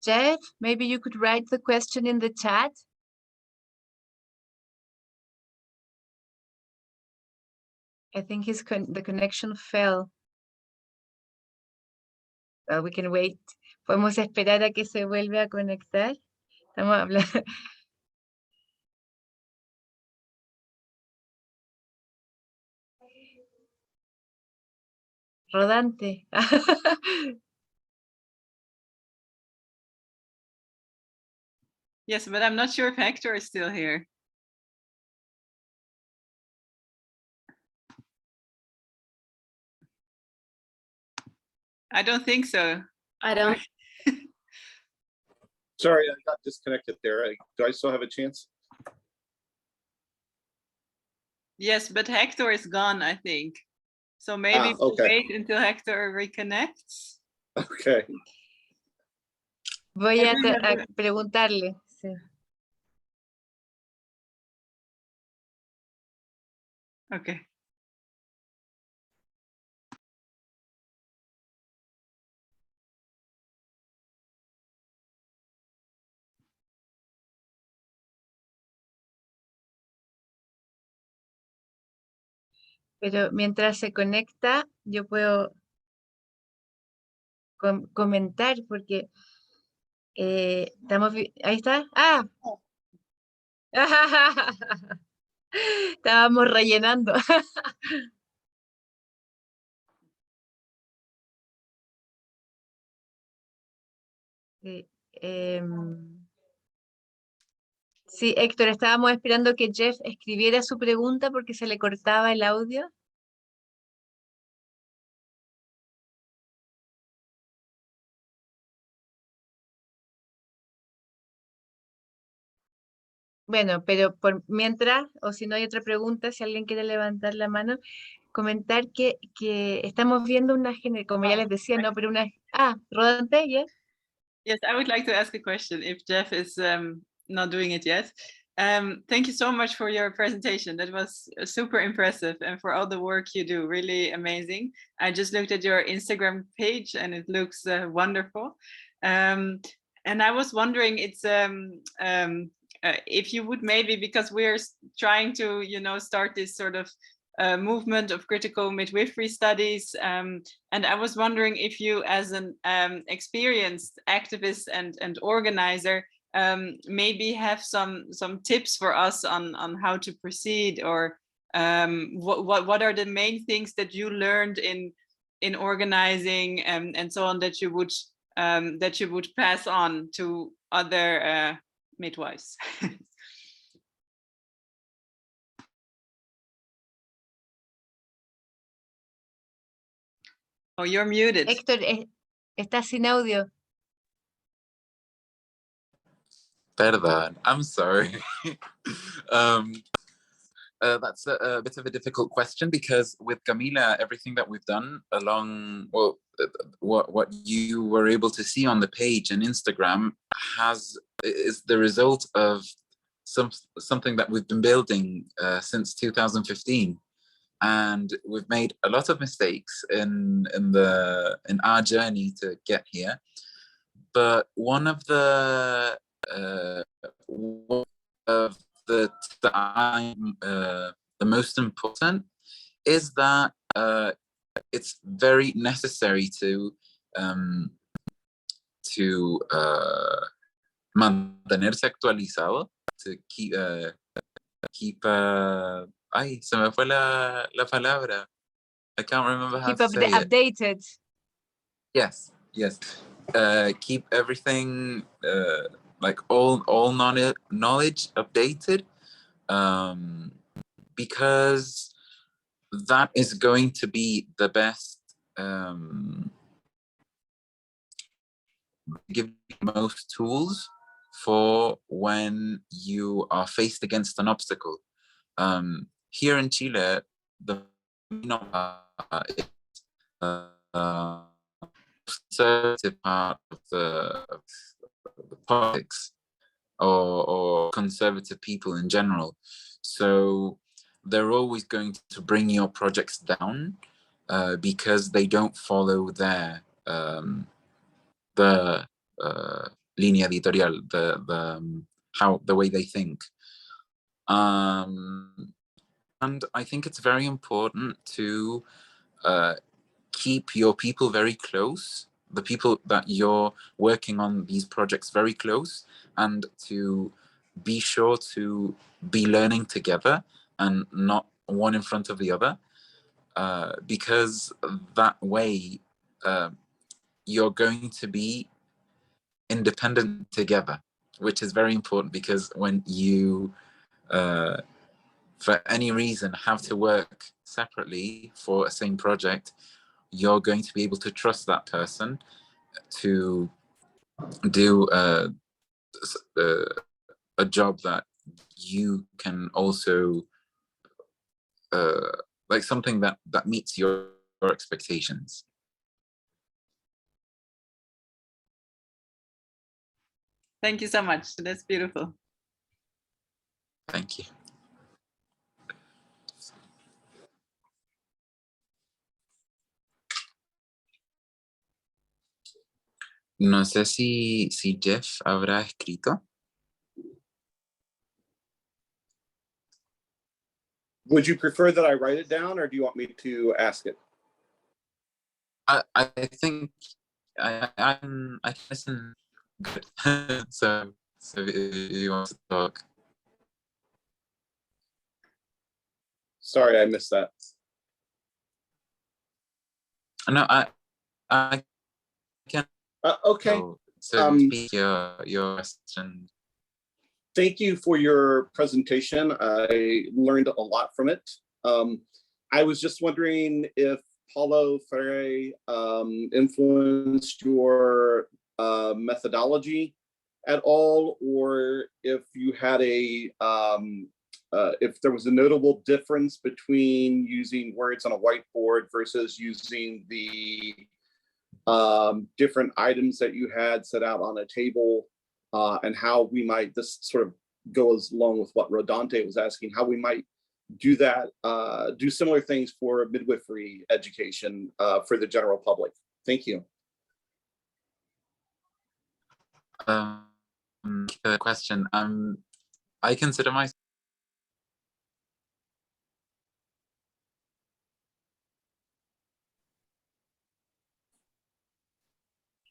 Jeff, maybe you could write the question in the chat. I think the connection fell. We can wait. Podemos esperar a que se vuelva a conectar. Estamos hablando. Rodante. Yes, but I'm not sure if Hector is still here. I don't think so. I don't. Sorry, I got disconnected there. Do I still have a chance? Yes, but Hector is gone, I think. So maybe we'll okay. wait until Hector reconnects. Okay. Voy a preguntarle. Sí. Okay. Pero mientras se conecta, yo puedo comentar porque ahí está. ¡Ah! Estábamos rellenando. Sí, sí, Héctor, estábamos esperando que Jeff escribiera su pregunta porque se le cortaba el audio. Bueno, pero por mientras, o si no hay otra pregunta, si alguien quiere levantar la mano, comentar que estamos viendo una como ya les decía, ¿no? Pero Rodante, yes. Yes, I would like to ask a question if Jeff is not doing it yet. Thank you so much for your presentation. That was super impressive, and for all the work you do, really amazing. I just looked at your Instagram page and it looks wonderful. And I was wondering, if you would maybe, because we're trying to, start this sort of movement of critical midwifery studies, and I was wondering if you, as an experienced activist and organizer, maybe have some tips for us on how to proceed, or what are the main things that you learned in organizing and so on that you would pass on to other midwives. Oh, you're muted. Héctor, estás sin audio. Perdón, I'm sorry. That's a bit of a difficult question because with Camila, everything that we've done along, well, what you were able to see on the page and Instagram is the result of something that we've been building since 2015. And we've made a lot of mistakes in our journey to get here. But one of the most important is that it's very necessary to mantenerse actualizado, to keep ay, se me fue la palabra. I can't remember how to say it. Updated. Yes. Keep everything like all knowledge updated, because that is going to be the best, give you most tools for when you are faced against an obstacle. Here in Chile, the conservative part of the politics, or conservative people in general. So they're always going to bring your projects down because they don't follow the línea editorial, the way they think. And I think it's very important to keep your people very close, the people that you're working on these projects very close, and to be sure to be learning together and not one in front of the other, because that way you're going to be independent together, which is very important, because when you for any reason have to work separately for a same project, you're going to be able to trust that person to do a job that you can also like something that meets your expectations. Thank you so much. That's beautiful. Thank you. No sé si Jeff habrá escrito. Would you prefer that I write it down, or do you want me to ask it? I think I can listen good. so if you want to talk. Sorry, I missed that. No, I can. Okay. So speak your question. Thank you for your presentation. I learned a lot from it. I was just wondering if Paulo Freire influenced your methodology at all, or if you had if there was a notable difference between using words on a whiteboard versus using the different items that you had set out on a table, and how we might, this sort of goes along with what Rodante was asking, how we might do that, do similar things for midwifery education for the general public. Thank you. The question. I consider myself.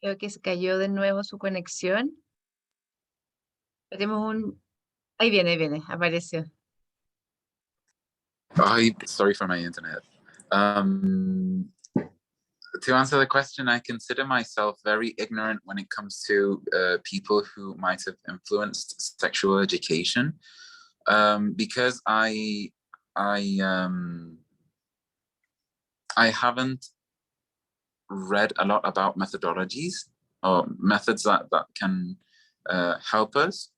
Creo que se cayó de nuevo su conexión. Tenemos un... Ahí viene, apareció. Sorry for my internet. To answer the question, I consider myself very ignorant when it comes to people who might have influenced sexual education, because I haven't read a lot about methodologies or methods that can help us.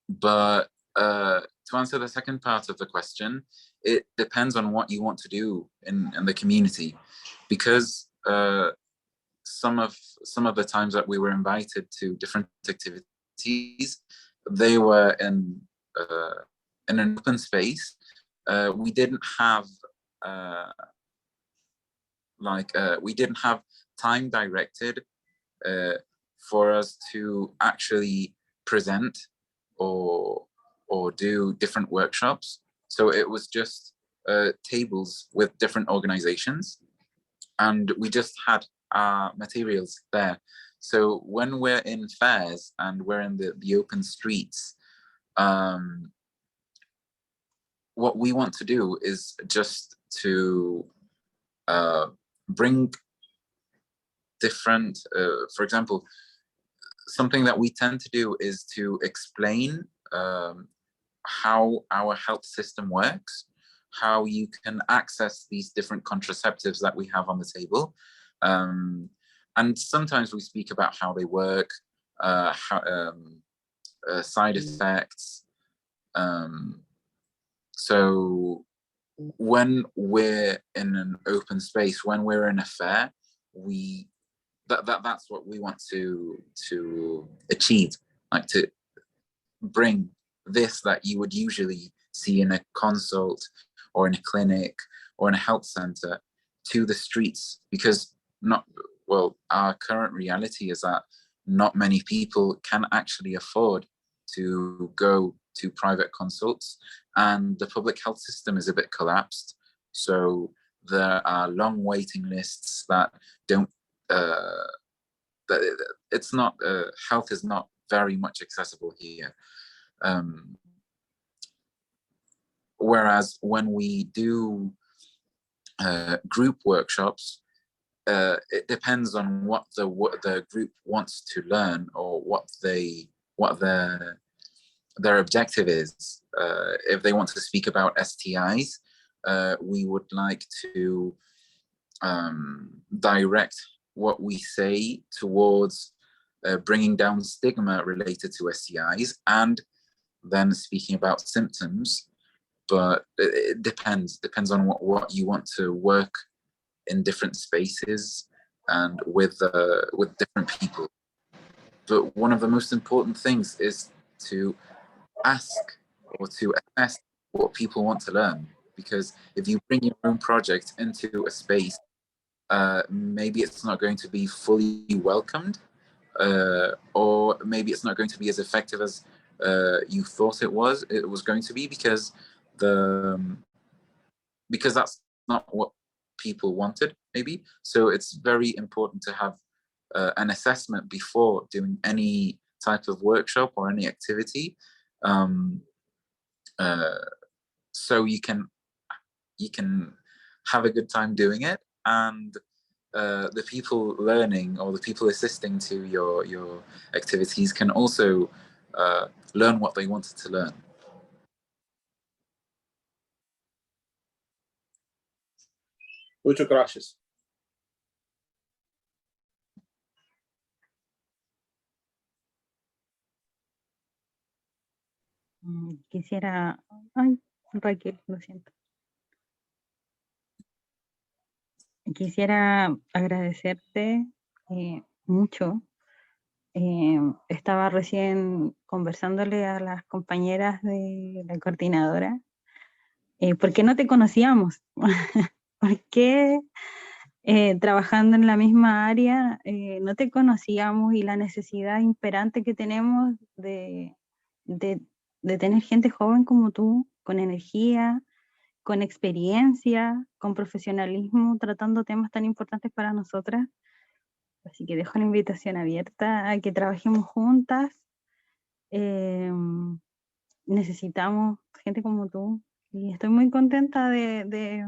But to answer the second part of the question, it depends on what you want to do in the community, because some of the times that we were invited to different activities, they were in an open space. We didn't have we didn't have time directed for us to actually present or do different workshops. So it was just tables with different organizations, and we just had our materials there. So when we're in fairs and we're in the open streets, what we want to do is just to bring different, for example, something that we tend to do is to explain how our health system works, how you can access these different contraceptives that we have on the table. And sometimes we speak about how they work, side effects. So when we're in an open space, when we're in a fair, that's what we want to achieve, like to bring this that you would usually see in a consult or in a clinic or in a health center to the streets, because our current reality is that not many people can actually afford to go to private consults, and the public health system is a bit collapsed. So there are long waiting lists that don't, it's not, health is not very much accessible here. Whereas when we do group workshops, it depends on what the group wants to learn or what their objective is. If they want to speak about STIs, we would like to direct what we say towards bringing down stigma related to STIs, and then speaking about symptoms. But it depends on what you want to work in different spaces and with different people. But one of the most important things is to ask or to assess what people want to learn, because if you bring your own project into a space, maybe it's not going to be fully welcomed, or maybe it's not going to be as effective as you thought it was going to be, because that's not what people wanted, maybe. So it's very important to have an assessment before doing any type of workshop or any activity, so you can have a good time doing it, and the people learning or the people assisting to your activities can also learn what they wanted to learn. Muchas gracias. Quisiera, ay, Raquel, lo siento. Quisiera agradecerte mucho. Estaba recién conversándole a las compañeras de la coordinadora, porque no te conocíamos, porque trabajando en la misma área no te conocíamos, y la necesidad imperante que tenemos de tener gente joven como tú, con energía, con experiencia, con profesionalismo, tratando temas tan importantes para nosotras. Así que dejo la invitación abierta a que trabajemos juntas. Necesitamos gente como tú, y estoy muy contenta de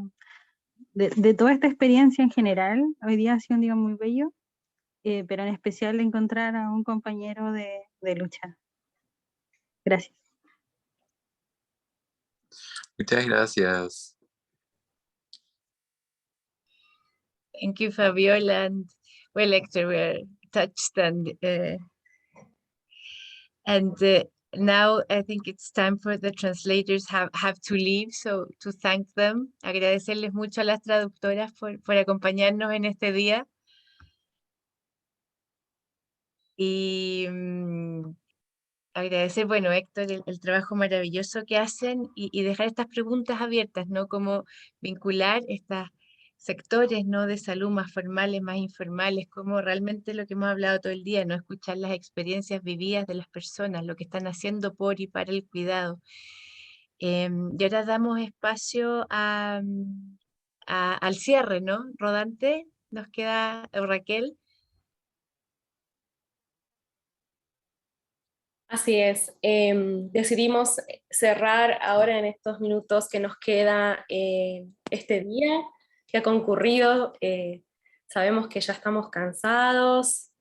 toda esta experiencia en general. Hoy día ha sido un día muy bello, pero en especial de encontrar a un compañero de lucha. Gracias. Muchas gracias. Thank you, Fabiola. And well, Hector, we're touched, and now I think it's time for the translators have to leave, so to thank them. Agradecerles mucho a las traductoras por acompañarnos en este día. Y agradecer, bueno, Héctor, el trabajo maravilloso que hacen, y dejar estas preguntas abiertas, ¿no? Cómo vincular estos sectores, ¿no? De salud más formales, más informales, como realmente lo que hemos hablado todo el día, ¿no? Escuchar las experiencias vividas de las personas, lo que están haciendo por y para el cuidado. Y ahora damos espacio al cierre, ¿no? Rodante, nos queda Raquel. Así es, decidimos cerrar ahora en estos minutos que nos queda este día que ha concurrido. Sabemos que ya estamos cansados,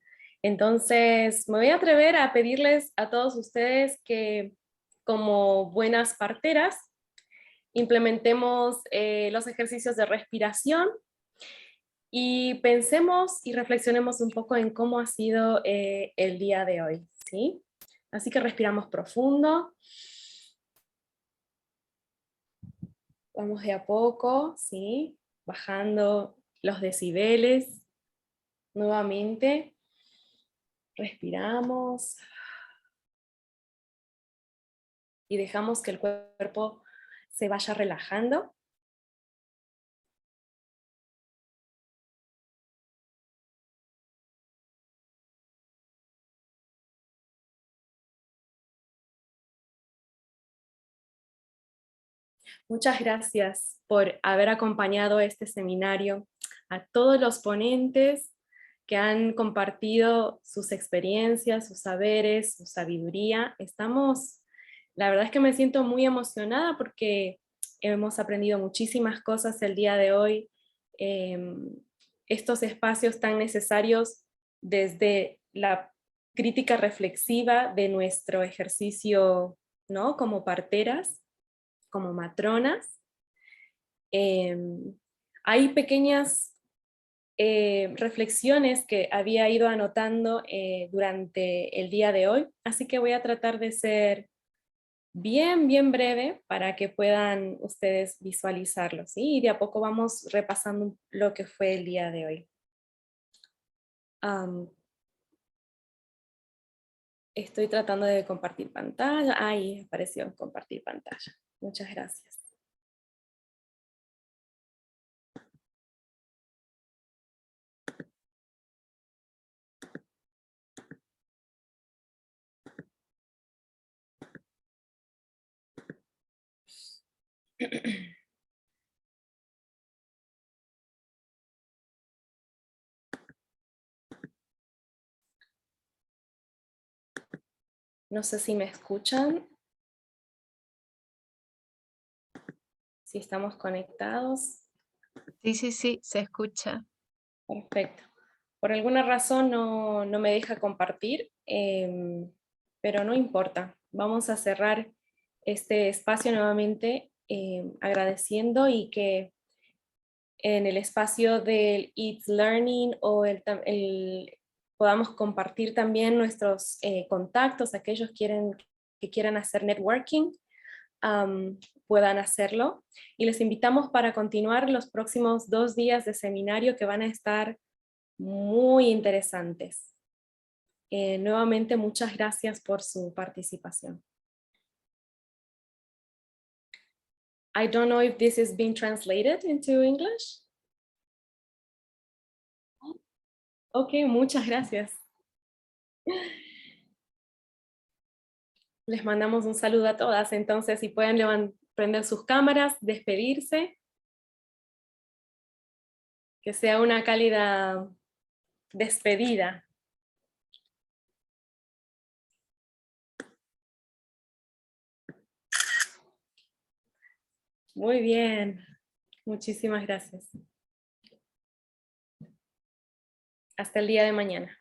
entonces me voy a atrever a pedirles a todos ustedes que, como buenas parteras, implementemos los ejercicios de respiración y pensemos y reflexionemos un poco en cómo ha sido el día de hoy, ¿sí? Así que respiramos profundo. Vamos de a poco, ¿sí? Bajando los decibeles. Nuevamente. Respiramos. Y dejamos que el cuerpo se vaya relajando. Muchas gracias por haber acompañado este seminario, a todos los ponentes que han compartido sus experiencias, sus saberes, su sabiduría. La verdad es que me siento muy emocionada porque hemos aprendido muchísimas cosas el día de hoy. Estos espacios tan necesarios desde la crítica reflexiva de nuestro ejercicio, ¿no? Como parteras, como matronas. Hay pequeñas reflexiones que había ido anotando durante el día de hoy, así que voy a tratar de ser bien breve para que puedan ustedes visualizarlo, ¿sí? Y de a poco vamos repasando lo que fue el día de hoy. Estoy tratando de compartir pantalla. Ahí apareció compartir pantalla. Muchas gracias. No sé si me escuchan. Si estamos conectados. Sí, se escucha. Perfecto. Por alguna razón no me deja compartir, pero no importa. Vamos a cerrar este espacio nuevamente agradeciendo y que en el espacio del It's Learning o podamos compartir también nuestros contactos, aquellos que quieran hacer networking, puedan hacerlo. Y les invitamos para continuar los próximos 2 días de seminario que van a estar muy interesantes. Nuevamente, muchas gracias por su participación. I don't know if this is being translated into English. Ok, muchas gracias. Les mandamos un saludo a todas, entonces si pueden prender sus cámaras, despedirse. Que sea una cálida despedida. Muy bien, muchísimas gracias. Hasta el día de mañana.